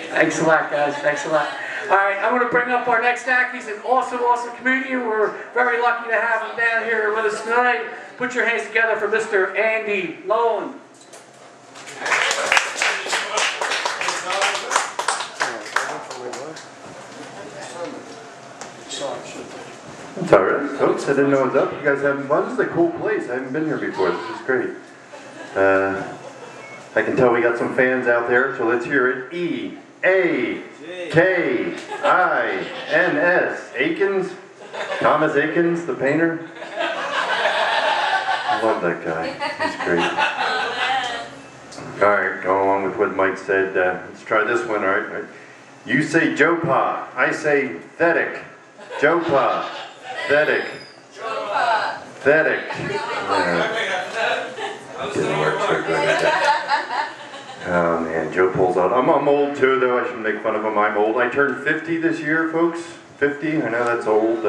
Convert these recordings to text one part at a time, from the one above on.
Thanks a lot, guys. Thanks a lot. All right, I'm going to bring up our next act. He's an awesome, awesome comedian. We're very lucky to have him down here with us tonight. Put your hands together for Mr. Andy Nolan. It's alright, folks. I didn't know what was up. You guys having fun? This is a cool place. I haven't been here before. This is great. I can tell we got some fans out there, so let's hear it. E-A-K-I-N-S. Akins? Thomas Akins, the painter? I love that guy. He's great. Alright, go along with what Mike said. Let's try this one, alright? You say Jopa. I say Thetic. Jopa. Thetic. Thetic. That didn't work so good. Oh man, Joe pulls out. I'm old too, though. I shouldn't make fun of him. I'm old. I turned 50 this year, folks. 50. I know that's old.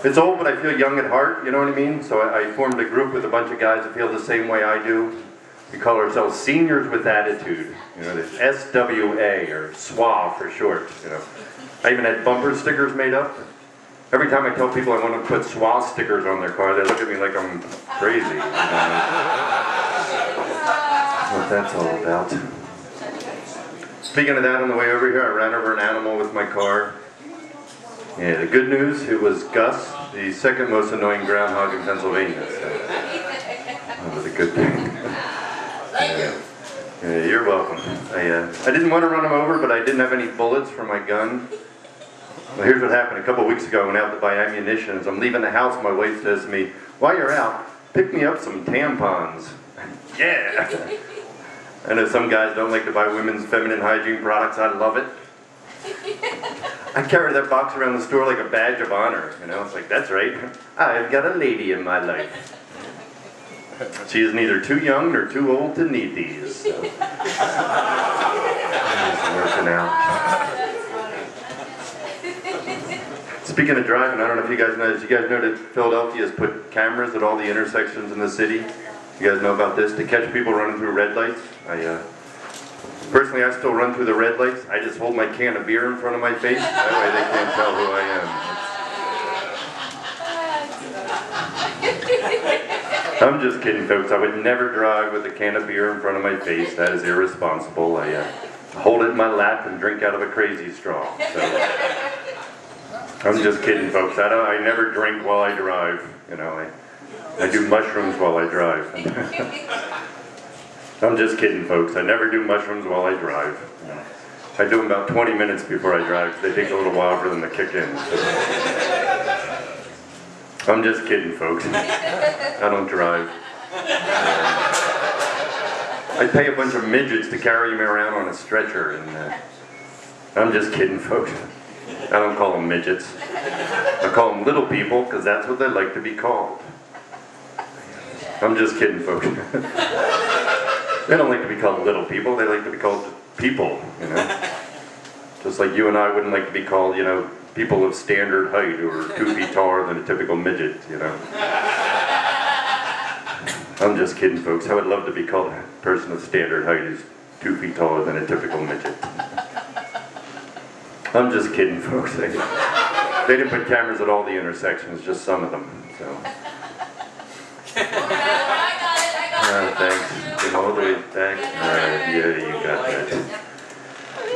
It's old, but I feel young at heart. You know what I mean? So I formed a group with a bunch of guys that feel the same way I do. We call ourselves Seniors with Attitude. You know, it's SWA or SWA for short. You know, I even had bumper stickers made up. Every time I tell people I want to put SWA stickers on their car, they look at me like I'm crazy. You know? What that's all about. Speaking of that, on the way over here, I ran over an animal with my car. Yeah, the good news, it was Gus, the second most annoying groundhog in Pennsylvania. So that was a good thing. Yeah, you're welcome. I didn't want to run him over, but I didn't have any bullets for my gun. Well, here's what happened. A couple weeks ago, I went out to buy ammunition. As I'm leaving the house, my wife says to me, while you're out, pick me up some tampons. Yeah! I know some guys don't like to buy women's feminine hygiene products. I love it. I carry that box around the store like a badge of honor. You know, it's like, that's right. I've got a lady in my life. She is neither too young nor too old to need these. So. It's working out. Speaking of driving, I don't know if you guys know this. You guys know that Philadelphia has put cameras at all the intersections in the city? You guys know about this? To catch people running through red lights. Personally, I still run through the red lights. I just hold my can of beer in front of my face. That way they can't tell who I am. I'm just kidding, folks. I would never drive with a can of beer in front of my face. That is irresponsible. I hold it in my lap and drink out of a crazy straw. So. I'm just kidding, folks. I never drink while I drive. You know, I do mushrooms while I drive. I'm just kidding, folks. I never do mushrooms while I drive. I do them about 20 minutes before I drive, because they take a little while for them to kick in. I'm just kidding, folks. I don't drive. I pay a bunch of midgets to carry me around on a stretcher, and I'm just kidding, folks. I don't call them midgets. I call them little people, because that's what they like to be called. I'm just kidding, folks. They don't like to be called little people, they like to be called people, you know. Just like you and I wouldn't like to be called, you know, people of standard height who are 2 feet taller than a typical midget, you know. I'm just kidding, folks. I would love to be called a person of standard height who's 2 feet taller than a typical midget. I'm just kidding, folks. They didn't put cameras at all the intersections, just some of them, so. Thanks. Came all the way back. Alright, yeah, you got that.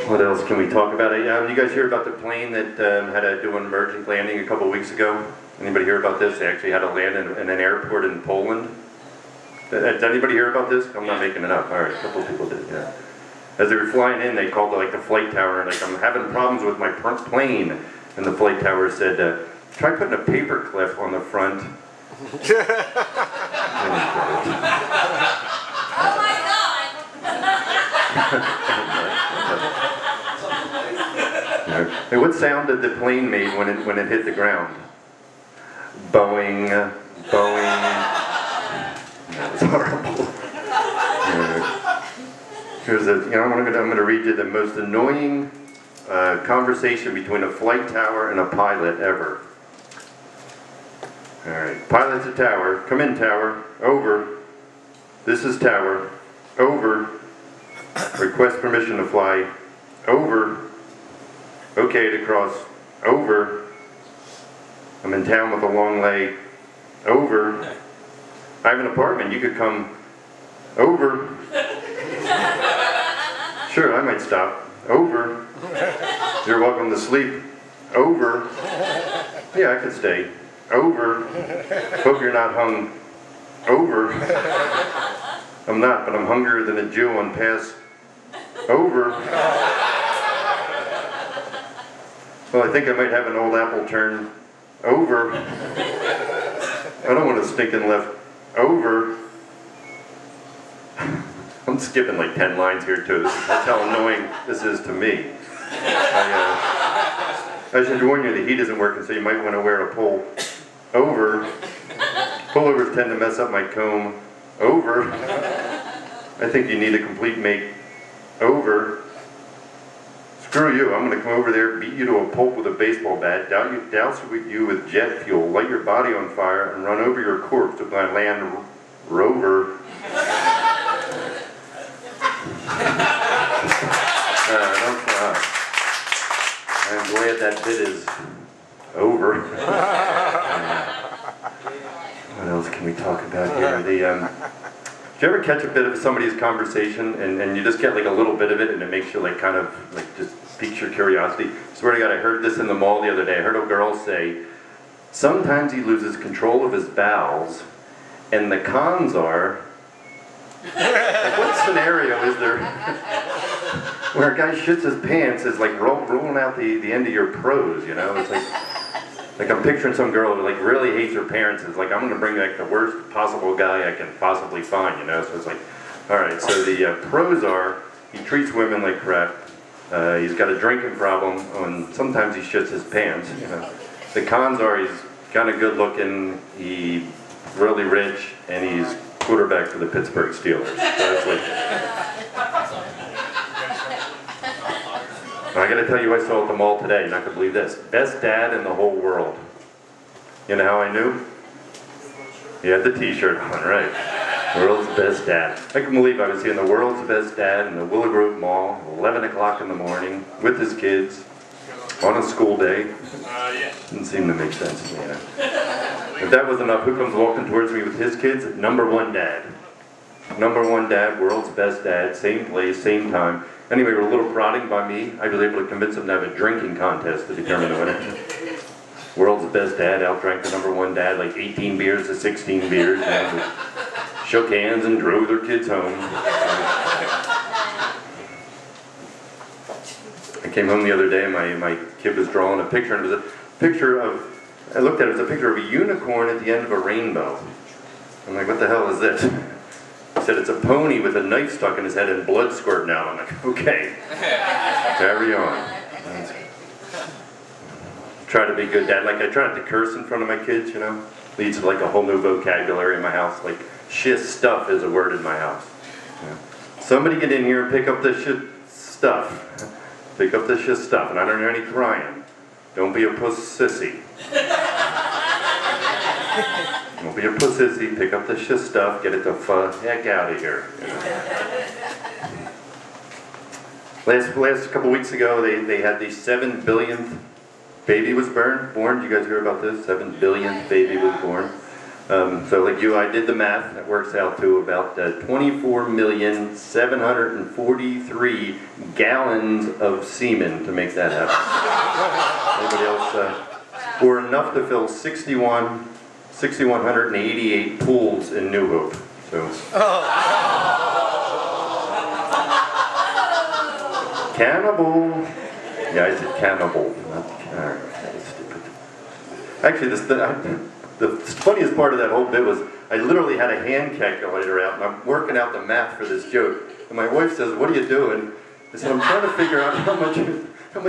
What else can we talk about? You guys hear about the plane that had to do an emergency landing a couple weeks ago? Anybody hear about this? They actually had to land in an airport in Poland. Did anybody hear about this? I'm not making it up. Alright, a couple people did, yeah. As they were flying in, they called the flight tower, like, I'm having problems with my plane. And the flight tower said, try putting a paper clip on the front. Oh my God! Hey, what sound did the plane make when it hit the ground? Boing, boing. That was horrible. Here's I'm going to read you the most annoying conversation between a flight tower and a pilot ever. Alright, pilot to tower. Come in, tower. Over. This is tower. Over. Request permission to fly. over. Okay to cross, over. I'm in town with a long leg, over. I have an apartment, you could come over. Sure, I might stop, over. You're welcome to sleep, over. Yeah, I could stay, over. Hope you're not hung, over. I'm not, but I'm hungrier than a Jew on pass, over. Well, I think I might have an old apple turn over. I don't want a stinking left over. I'm skipping like 10 lines here too. That's how annoying this is to me. I should warn you, the heat isn't working, so you might want to wear a pull over. Pullovers tend to mess up my comb over. I think you need a complete make over. Screw you, I'm going to come over there, beat you to a pulp with a baseball bat, douse you with jet fuel, light your body on fire, and run over your corpse to my Land Rover. Don't cry. I'm glad that bit is over. What else can we talk about here? Do you ever catch a bit of somebody's conversation and you just get like a little bit of it and it makes you like kind of like just piques your curiosity? Swear to God, I heard this in the mall the other day. I heard a girl say, sometimes he loses control of his bowels and the cons are, like what scenario is there where a guy shits his pants is like rolling out the end of your pros, you know? It's like I'm picturing some girl who like really hates her parents. It's like, I'm going to bring like the worst possible guy I can possibly find, you know? So it's like, all right, so the pros are, he treats women like crap. He's got a drinking problem, and sometimes he shits his pants, you know? The cons are he's kind of good looking, he's really rich, and he's quarterback for the Pittsburgh Steelers. So it's like, I gotta tell you, I saw at the mall today, you're not gonna believe this. Best dad in the whole world. You know how I knew? He had the t-shirt on, right? World's best dad. I can believe I was seeing the world's best dad in the Willow Grove Mall, 11 o'clock in the morning, with his kids, on a school day. Didn't seem to make sense to me, you know? If that was enough, who comes walking towards me with his kids? Number one dad. Number one dad, world's best dad, same place, same time. Anyway, with a little prodding by me, I was able to convince them to have a drinking contest to determine the winner. World's best dad outdrank the number one dad like 18 beers to 16 beers. And shook hands and drove their kids home. I came home the other day and my kid was drawing a picture, and it was a picture of, I looked at it, it was a picture of a unicorn at the end of a rainbow. I'm like, what the hell is this? He said, it's a pony with a knife stuck in his head and blood squirting out. I'm like, okay, carry on. Try to be a good dad. Like, I try not to curse in front of my kids, you know? Leads to like a whole new vocabulary in my house. Like, shit stuff is a word in my house. Yeah. Somebody get in here and pick up this shit stuff. Pick up this shit stuff. And I don't hear any crying. Don't be a pussy. Don't be a pussy. Pick up this shit stuff. Get it the heck out of here. You know? Last couple weeks ago, they had the 7 billionth baby was born. Did you guys hear about this? 7 billionth baby was born. So like you, I did the math. That works out to about 24,743 gallons of semen to make that happen. Anybody else? Or enough to fill 6,188 pools in New Hope. So. Cannibal. Yeah, I said cannibal. Alright, that was stupid. Actually, the funniest part of that whole bit was I literally had a hand calculator out and I'm working out the math for this joke. And my wife says, what are you doing? I said, I'm trying to figure out how much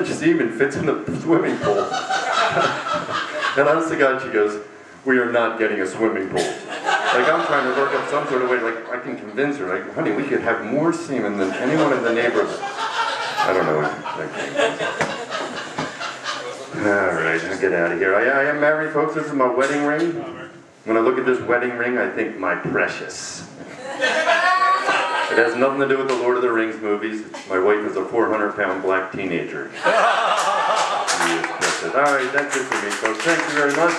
semen fits in a swimming pool. And honest to God, she goes, we are not getting a swimming pool. Like, I'm trying to work up some sort of way, like, I can convince her, like, honey, we could have more semen than anyone in the neighborhood. I don't know. Alright, I'll get out of here. I am married, folks. This is my wedding ring. When I look at this wedding ring, I think, my precious. It has nothing to do with the Lord of the Rings movies. My wife is a 400-pound black teenager. All right, that's it for me, folks. Thank you very much.